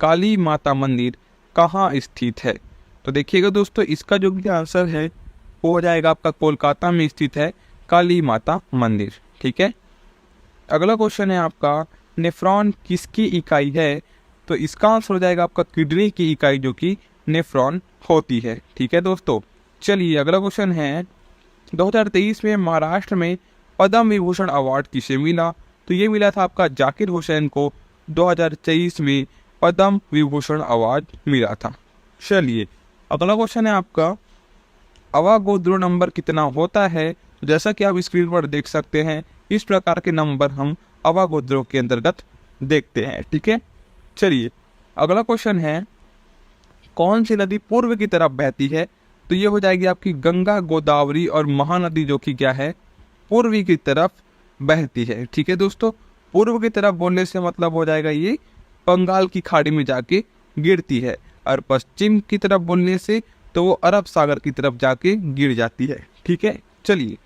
काली माता मंदिर कहाँ स्थित है? तो देखिएगा दोस्तों, इसका जो भी आंसर है वो हो जाएगा आपका कोलकाता में स्थित है काली माता मंदिर। ठीक है। अगला क्वेश्चन है आपका, नेफ्रॉन किसकी इकाई है? तो इसका आंसर हो जाएगा आपका किडनी की इकाई जो कि नेफ्रॉन होती है। ठीक है दोस्तों। चलिए अगला क्वेश्चन है, 2023 में महाराष्ट्र में पद्म विभूषण अवार्ड किसे मिला? तो ये मिला था आपका जाकिर हुसैन को 2023 में पद्म विभूषण अवार्ड मिला था। चलिए अगला क्वेश्चन है आपका, अवागोद्रो नंबर कितना होता है? तो जैसा कि आप स्क्रीन पर देख सकते हैं, इस प्रकार के नंबर हम अवागोद्रो के अंतर्गत देखते हैं। ठीक है। चलिए अगला क्वेश्चन है, कौन सी नदी पूर्व की तरफ बहती है? तो ये हो जाएगी आपकी गंगा, गोदावरी और महानदी जो कि क्या है, पूर्वी की तरफ बहती है। ठीक है दोस्तों। पूर्व की तरफ बोलने से मतलब हो जाएगा ये बंगाल की खाड़ी में जाके गिरती है, और पश्चिम की तरफ बोलने से तो वो अरब सागर की तरफ जाके गिर जाती है। ठीक है। चलिए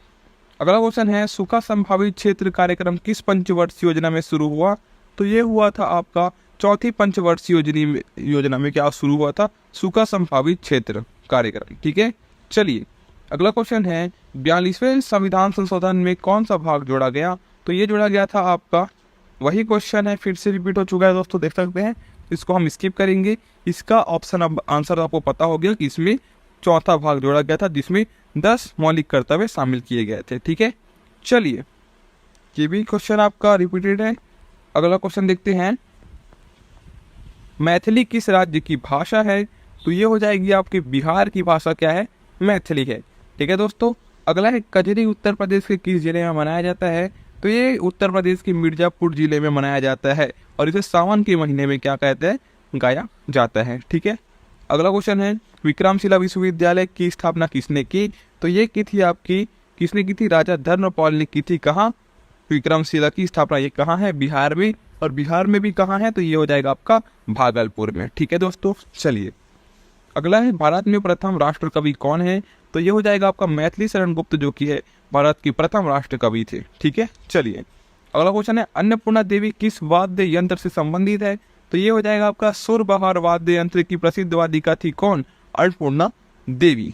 अगला क्वेश्चन है, सूखा संभावित क्षेत्र कार्यक्रम किस पंचवर्षीय योजना में शुरू हुआ? तो ये हुआ था आपका चौथी पंचवर्षीय योजना में क्या शुरू हुआ था? सूखा संभावित क्षेत्र कार्यक्रम। ठीक है। चलिए अगला क्वेश्चन है, 42वें संविधान संशोधन में कौन सा भाग जोड़ा गया? तो ये जोड़ा गया था आपका, वही क्वेश्चन है, फिर से रिपीट हो चुका है दोस्तों, देख सकते हैं। इसको हम स्किप करेंगे। इसका ऑप्शन अब आंसर आपको पता हो गया कि इसमें चौथा भाग जोड़ा गया था जिसमें 10 मौलिक कर्तव्य शामिल किए गए थे। ठीक है। चलिए ये भी क्वेश्चन आपका रिपीटेड है। अगला क्वेश्चन देखते हैं, मैथिली किस राज्य की भाषा है? तो ये हो जाएगी आपकी बिहार की भाषा क्या है, मैथिली है। ठीक है दोस्तों। अगला है, कजरी उत्तर प्रदेश के किस जिले में मनाया जाता है? तो ये उत्तर प्रदेश के मिर्जापुर जिले में मनाया जाता है, और इसे सावन के महीने में क्या कहते हैं, गाया जाता है। ठीक है। अगला क्वेश्चन है, विक्रमशिला विश्वविद्यालय की स्थापना किसने की? तो ये की थी आपकी, किसने की थी? राजा धर्मपाल ने की थी। कहाँ? विक्रमशिला की स्थापना ये कहाँ है? बिहार में। और बिहार में भी कहाँ है? तो ये हो जाएगा आपका भागलपुर में। ठीक है दोस्तों। चलिए अगला है, भारत में प्रथम राष्ट्र कवि कौन है? तो ये हो जाएगा आपका मैथिली शरण गुप्त जो कि है भारत की प्रथम राष्ट्र कवि थे। ठीक है। चलिए अगला क्वेश्चन है, अन्नपूर्णा देवी किस वाद्य यंत्र से संबंधित है? तो ये हो जाएगा आपका सुरबहार वाद्य यंत्र की प्रसिद्ध वादिका थी कौन? अन्नपूर्णा देवी।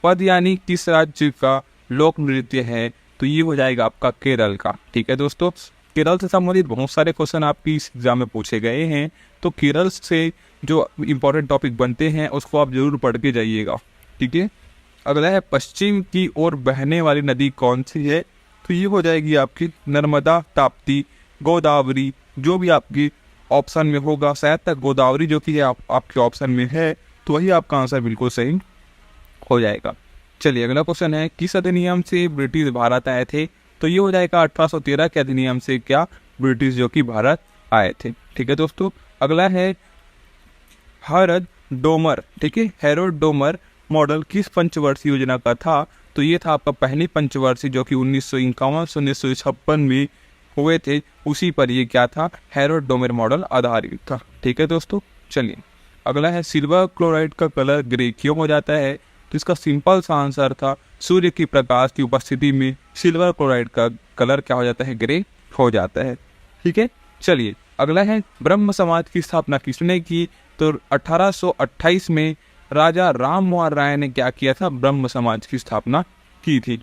पद यानी किस राज्य का लोक नृत्य है? तो ये हो जाएगा आपका केरल का। ठीक है दोस्तों। केरल से संबंधित बहुत सारे क्वेश्चन आपकी इस एग्जाम में पूछे गए हैं, तो केरल से जो इम्पोर्टेंट टॉपिक बनते हैं उसको आप जरूर पढ़ के जाइएगा। ठीक है। अगला है, पश्चिम की ओर बहने वाली नदी कौन सी है? तो ये हो जाएगी आपकी नर्मदा, ताप्ती, गोदावरी, जो भी आपकी ऑप्शन में होगा। शायद तक गोदावरी जो कि है आपके ऑप्शन में है, तो वही आपका आंसर बिल्कुल सही हो जाएगा। चलिए अगला क्वेश्चन है, किस अधिनियम से ब्रिटिश भारत आए थे? तो ये हो जाएगा 1813 के अधिनियम से क्या ब्रिटिश जो कि भारत आए थे। ठीक है दोस्तों। अगला है, हैरोल्ड डोमर, ठीक है, हैरोल्ड डोमर मॉडल किस पंचवर्षीय योजना का था? तो ये था आपका पहली पंचवर्षीय जो कि 1951 से 1956 में हुए थे, उसी पर ये क्या था, हैरोल्ड डोमर मॉडल आधारित था। ठीक है दोस्तों। चलिए अगला है, सिल्वर क्लोराइड का कलर ग्रे क्यों हो जाता है? तो इसका सिंपल सा आंसर था, सूर्य की प्रकाश की उपस्थिति में सिल्वर क्लोराइड का कलर क्या हो जाता है, ग्रे हो जाता है। ठीक है। चलिए अगला है, ब्रह्म समाज की स्थापना किसने की? तो 1828 में राजा राम मोहन राय ने क्या किया था, ब्रह्म समाज की स्थापना की थी।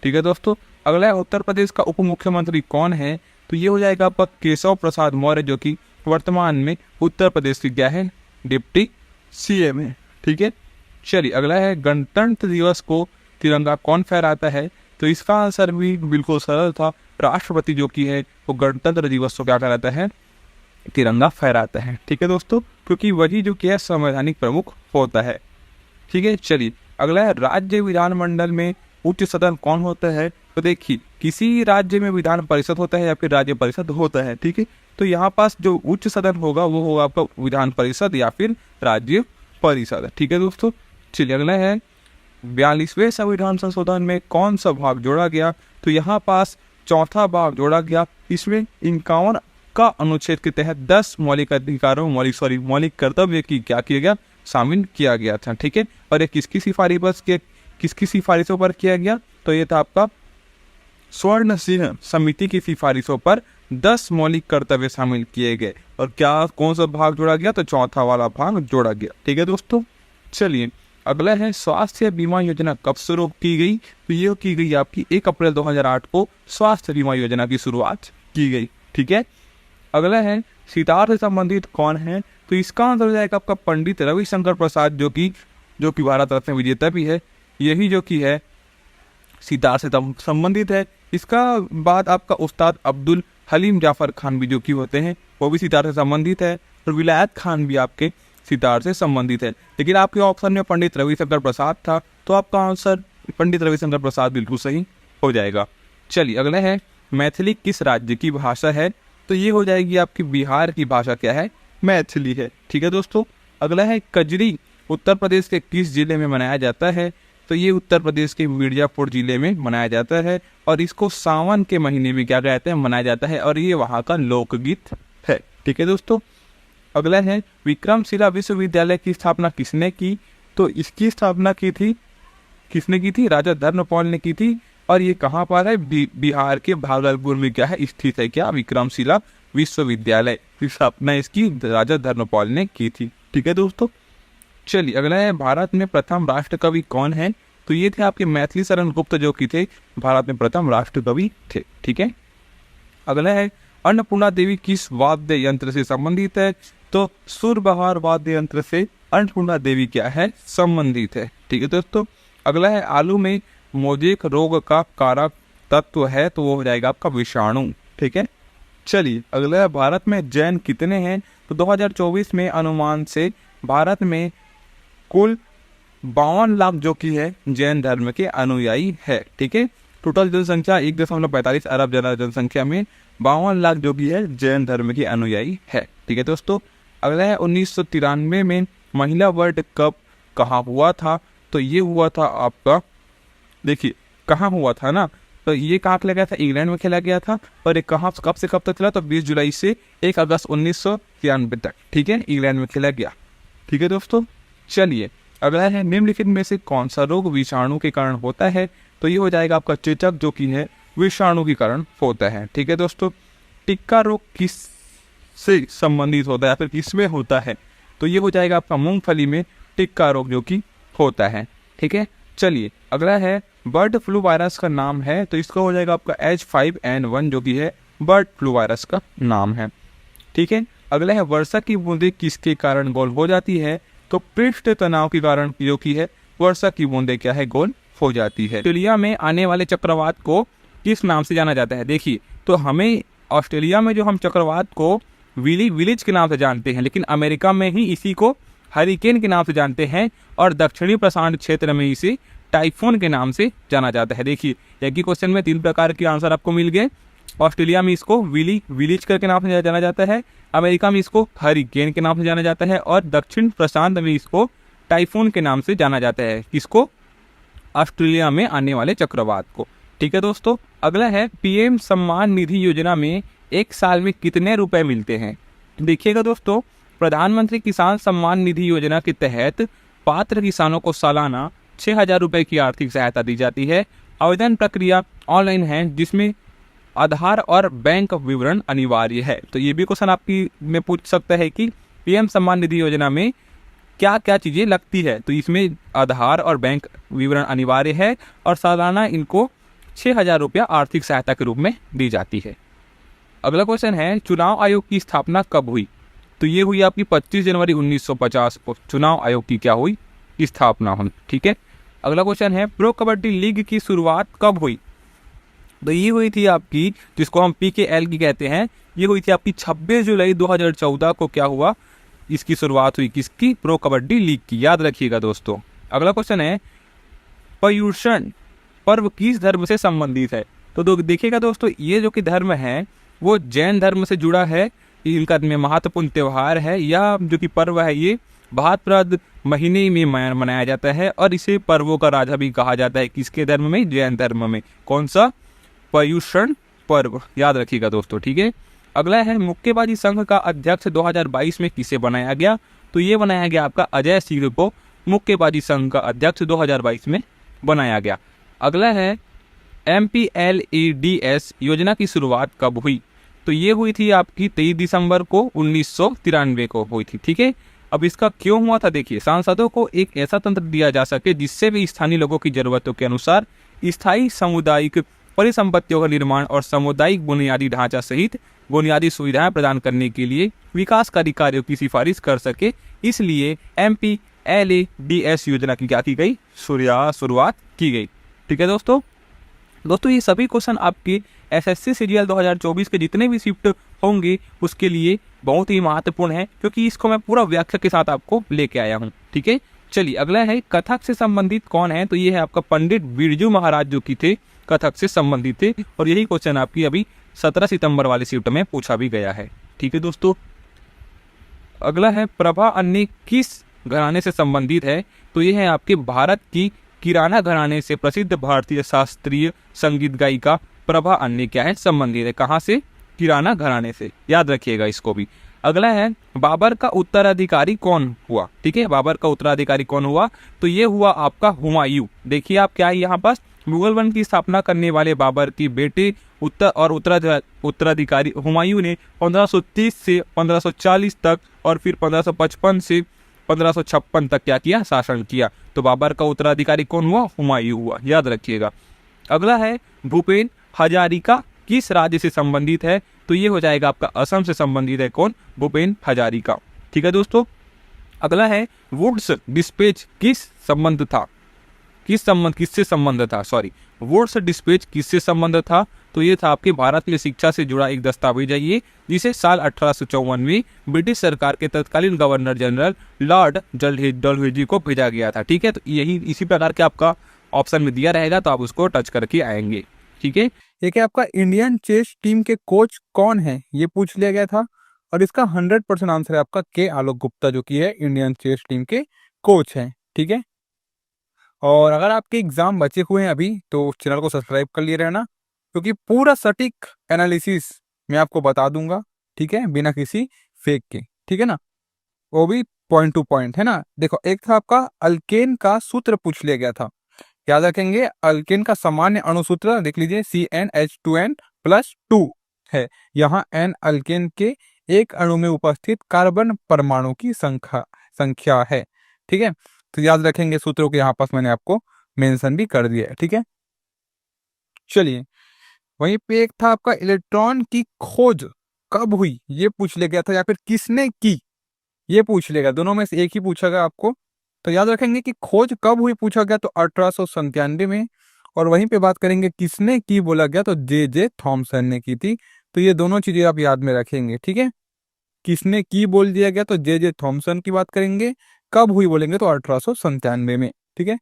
ठीक है दोस्तों। अगला है, उत्तर प्रदेश का उप मुख्यमंत्री कौन है? तो ये हो जाएगा आपका केशव प्रसाद मौर्य जो कि वर्तमान में उत्तर प्रदेश की क्या है, डिप्टी सीएम है। ठीक है। चलिए अगला है, गणतंत्र दिवस को तिरंगा कौन फहराता है? तो इसका आंसर भी बिल्कुल सरल था, राष्ट्रपति जो कि है वो गणतंत्र दिवस को क्या कहलाता है, तिरंगा फहराता है। ठीक है दोस्तों, क्योंकि वही जो क्या संवैधानिक प्रमुख होता है। ठीक है। चलिए अगला है, राज्य विधानमंडल में उच्च सदन कौन होता है? तो देखिए, किसी राज्य में विधान परिषद होता है या फिर राज्य परिषद होता है। ठीक है। तो यहाँ पास जो उच्च सदन होगा वो होगा आपका विधान परिषद या फिर राज्य परिषद। ठीक है दोस्तों। चलिए अगला है, 42वें संविधान संशोधन में कौन सा भाग जोड़ा गया? तो यहाँ पास चौथा भाग जोड़ा गया। इसमें 51 का अनुच्छेद के तहत 10 मौलिक अधिकारों मौलिक कर्तव्य की क्या किया गया, शामिल किया गया था। ठीक है। और ये किसकी सिफारिशों पर किया गया? तो ये था आपका स्वर्ण सिंह समिति की सिफारिशों पर 10 मौलिक कर्तव्य शामिल किए गए। और क्या कौन सा भाग जोड़ा गया? तो चौथा वाला भाग जोड़ा गया। ठीक है दोस्तों, चलिए अगला है स्वास्थ्य बीमा योजना कब शुरू की गई? तो ये की गई आपकी 1 अप्रैल 2008 को स्वास्थ्य बीमा योजना की शुरुआत की गई। ठीक है, अगला है सितार से संबंधित कौन है? तो इसका आंसर हो जाएगा आपका पंडित रविशंकर प्रसाद, जो कि भारत रत्न विजेता भी है। यही जो कि है सितार से संबंधित है। इसका बाद आपका उस्ताद अब्दुल हलीम जाफर खान भी जो कि होते हैं, वो भी सितार से संबंधित है। और विलायत खान भी आपके सितार से संबंधित है। लेकिन आपके ऑप्शन में पंडित रविशंकर प्रसाद था, तो आपका आंसर पंडित रविशंकर प्रसाद बिल्कुल सही हो जाएगा। चलिए अगला है मैथिली किस राज्य की भाषा है? तो ये हो जाएगी आपकी बिहार की भाषा क्या है? मैथिली है। ठीक है दोस्तों, अगला है कजरी उत्तर प्रदेश के किस जिले में मनाया जाता है? तो ये उत्तर प्रदेश के मिर्जापुर जिले में मनाया जाता है। और इसको सावन के महीने में क्या कहते हैं? मनाया जाता है। और ये वहाँ का लोकगीत है। ठीक है दोस्तों, अगला है विक्रमशिला विश्वविद्यालय की स्थापना किसने की? तो इसकी स्थापना की थी, किसने की थी? राजा धर्मपाल ने की थी। और ये कहाँ पर है? बिहार के भागलपुर में क्या है? स्थित है क्या? विक्रमशिला विश्वविद्यालय की स्थापना इसकी राजा धर्मपाल ने की थी। ठीक है दोस्तों, चलिए अगला है भारत में प्रथम राष्ट्र कवि कौन है? तो ये थे आपके मैथिली शरण गुप्त, जो कि थे भारत में प्रथम राष्ट्र कवि थे। ठीक है, अगला है अन्नपूर्णा देवी किस वाद्य यंत्र से संबंधित है? तो सुरबहार वाद्य यंत्र से अन्नपूर्णा देवी क्या है? संबंधित है। ठीक है दोस्तों, अगला है आलू में मोजेक रोग का कारक तत्व है? तो वो हो जाएगा आपका विषाणु। ठीक है, चलिए अगला है भारत में जैन कितने हैं? तो 2024 में अनुमान से भारत में कुल 52 लाख जो कि है जैन धर्म के अनुयायी है। ठीक है, टोटल जनसंख्या 1.45 अरब जनसंख्या में 52 लाख जो कि है जैन धर्म के अनुयायी है। ठीक है दोस्तों, अगला है 1993 में महिला वर्ल्ड कप कहाँ हुआ था? तो ये हुआ था आपका, देखिए कहाँ हुआ था ना, तो ये कहाँ खेला गया था? इंग्लैंड में खेला गया था। और ये कहाँ कब से कब तक चला? तो 20 जुलाई से 1 अगस्त 1993 तक। ठीक है, इंग्लैंड में खेला गया। ठीक है दोस्तों, चलिए अगला है निम्नलिखित में से कौन सा रोग विषाणु के कारण होता है? तो ये हो जाएगा आपका चेचक, जो कि है विषाणु के कारण होता है। ठीक है दोस्तों, टिक्का रोग किस से संबंधित होता है या फिर किसमें होता है? तो ये हो जाएगा आपका मूंगफली में टिक्का रोग जो कि होता है। ठीक है, चलिए अगला है बर्ड फ्लू वायरस का नाम है? तो इसका हो जाएगा आपका H5N1 जो कि है बर्ड फ्लू वायरस का नाम है। ठीक है, अगला है वर्षा की बूंदें किसके कारण गोल हो जाती है? तो पृष्ठ तनाव के कारण जो कि है वर्षा की बूंदें क्या है? गोल हो जाती है। ऑस्ट्रेलिया में आने वाले चक्रवात को किस नाम से जाना जाता है? देखिए, तो हमें ऑस्ट्रेलिया में जो हम चक्रवात को विलिज के नाम से जानते हैं, लेकिन अमेरिका में ही इसी को हरिकेन के नाम से जानते हैं। और दक्षिणी प्रशांत क्षेत्र में इसे टाइफून के नाम से जाना जाता है। देखिए, एक ही क्वेश्चन में 3 प्रकार के आंसर आपको मिल गए। ऑस्ट्रेलिया में इसको विलिज करके नाम से जाना जाता है, अमेरिका में इसको हरिकेन के नाम से जाना जाता है, और दक्षिण प्रशांत में इसको टाइफून के नाम से जाना जाता है। किसको? ऑस्ट्रेलिया में आने वाले चक्रवात को। ठीक है दोस्तों, अगला है पीएम सम्मान निधि योजना में एक साल में कितने रुपए मिलते हैं? देखिएगा दोस्तों, प्रधानमंत्री किसान सम्मान निधि योजना के तहत पात्र किसानों को सालाना 6,000 रुपये की आर्थिक सहायता दी जाती है। आवेदन प्रक्रिया ऑनलाइन है, जिसमें आधार और बैंक विवरण अनिवार्य है। तो ये भी क्वेश्चन आपकी में पूछ सकता है कि पीएम सम्मान निधि योजना में क्या क्या चीज़ें लगती है? तो इसमें आधार और बैंक विवरण अनिवार्य है, और सालाना इनको 6,000 रुपया आर्थिक सहायता के रूप में दी जाती है। अगला क्वेश्चन है चुनाव आयोग की स्थापना कब हुई? तो ये हुई आपकी 25 जनवरी 1950 को चुनाव आयोग की क्या हुई? स्थापना हुई। ठीक है, अगला क्वेश्चन है प्रो कबड्डी लीग की शुरुआत कब हुई? तो ये हुई थी आपकी, जिसको हम PKL की कहते हैं, ये हुई थी आपकी 26 जुलाई 2014 को। क्या हुआ? इसकी शुरुआत हुई किसकी? प्रो कबड्डी लीग की। याद रखिएगा दोस्तों। अगला क्वेश्चन है पर्युषण पर्व किस धर्म से संबंधित है? तो देखिएगा दोस्तों, ये जो कि धर्म है वो जैन धर्म से जुड़ा है। इनका में महत्वपूर्ण त्यौहार है, या जो कि पर्व है ये भाद्रपद महीने में मनाया जाता है, और इसे पर्वों का राजा भी कहा जाता है। किसके धर्म में? जैन धर्म में। कौन सा? पर्युषण पर्व। याद रखिएगा दोस्तों। ठीक है, अगला है मुक्केबाजी संघ का अध्यक्ष 2022 में किसे बनाया गया? तो ये बनाया गया आपका अजय सिंह को मुक्केबाजी संघ का अध्यक्ष 2022 में बनाया गया। अगला है MPLEDS योजना की शुरुआत कब हुई? तो ये हुई थी आपकी 23 दिसंबर को 1993 को हुई थी। ठीक है, अब इसका क्यों हुआ था, देखिए, सांसदों को एक ऐसा तंत्र दिया जा सके जिससे भी स्थानीय लोगों की जरूरतों के अनुसार स्थायी सामुदायिक परिसंपत्तियों का निर्माण और सामुदायिक बुनियादी ढांचा सहित बुनियादी सुविधाएं प्रदान करने के लिए विकासकारी कार्यों की सिफारिश कर सके। इसलिए MPLADS योजना की क्या की गई, शुरुआत की गई। ठीक है दोस्तों, ये सभी क्वेश्चन आपके SSC CGL 2024 के जितने भी शिफ्ट होंगे उसके लिए बहुत ही महत्वपूर्ण है, क्योंकि इसको मैं पूरा व्याख्या के साथ आपको लेके आया हूँ। ठीक है, चलिए अगला है कथक से संबंधित कौन है, तो ये है आपका पंडित बिरजू महाराज, जो कि थे कथक से संबंधित थे, और यही क्वेश्चन आपकी अभी 17 सितंबर वाली शिफ्ट में पूछा भी गया है। ठीक है दोस्तों, अगला है प्रभा अन्य किस घराने से संबंधित है, तो ये है आपके भारत की किराना घराने से प्रसिद्ध भारतीय शास्त्रीय संगीत गायिका प्रभा अन्य क्या है, संबंधित है, कहाँ से, किराना घराने से, याद रखिएगा इसको भी। अगला है बाबर का उत्तराधिकारी कौन हुआ। ठीक है, बाबर का उत्तराधिकारी कौन हुआ, तो ये हुआ आपका हुमायूं। देखिए आप क्या है यहाँ पास, मुगल वंश की स्थापना करने वाले बाबर की बेटे उत्तराधिकारी हुमायूं ने 1530 से 1540 तक और फिर 1555 से 1556 तक क्या किया, शासन किया। तो बाबर का उत्तराधिकारी कौन हुआ, हुमायूं हुआ, याद रखिएगा। अगला है भूपेन हजारिका किस राज्य से संबंधित है, तो ये हो जाएगा आपका असम से संबंधित है, कौन, भूपेन हजारिका। ठीक है दोस्तों, अगला है वुड्स डिस्पैच किससे संबंध था, वुड्स डिस्पैच किससे संबंध था, तो ये था आपके भारत की शिक्षा से जुड़ा एक दस्तावेज है ये, जिसे साल 1854 में ब्रिटिश सरकार के तत्कालीन गवर्नर जनरल लॉर्ड डलहौजी को भेजा गया था। ठीक है, तो यही इसी प्रकार के आपका ऑप्शन में दिया रहेगा, तो आप उसको टच करके आएंगे। ठीक है, एक है आपका इंडियन चेस टीम के कोच कौन है, ये पूछ लिया गया था, और इसका 100% आंसर है आपका के आलोक गुप्ता, जो कि है इंडियन चेस टीम के कोच हैं। ठीक है, और अगर आपके एग्जाम बचे हुए हैं अभी तो चैनल को सब्सक्राइब कर लिए रहना, क्योंकि पूरा सटीक एनालिसिस मैं आपको बता दूंगा। ठीक है, बिना किसी फेक के। ठीक है ना, वो भी पॉइंट टू पॉइंट, है ना। देखो, एक था आपका अल्केन का सूत्र पूछ लिया गया था, याद रखेंगे। अल्केन का सामान्य अणुसूत्र देख लीजिए, CnH2n+2 है। यहाँ n अल्केन के एक अणु में उपस्थित कार्बन परमाणु की संख्या है। ठीक है, तो याद रखेंगे सूत्रों के, यहाँ पास मैंने आपको मेंशन भी कर दिया है। ठीक है, चलिए, वहीं पे एक था आपका इलेक्ट्रॉन की खोज कब हुई, ये पूछ लिया गया था, या फिर किसने की, ये पूछ लेगा। दोनों में से एक ही पूछेगा आपको, तो याद रखेंगे कि खोज कब हुई पूछा गया तो 1897 में, और वहीं पे बात करेंगे किसने की बोला गया तो जे थॉमसन ने की थी। तो ये दोनों चीजें आप याद में रखेंगे। ठीक है, किसने की बोल दिया गया तो जे थॉमसन की बात करेंगे, कब हुई बोलेंगे तो 1897 में। ठीक है,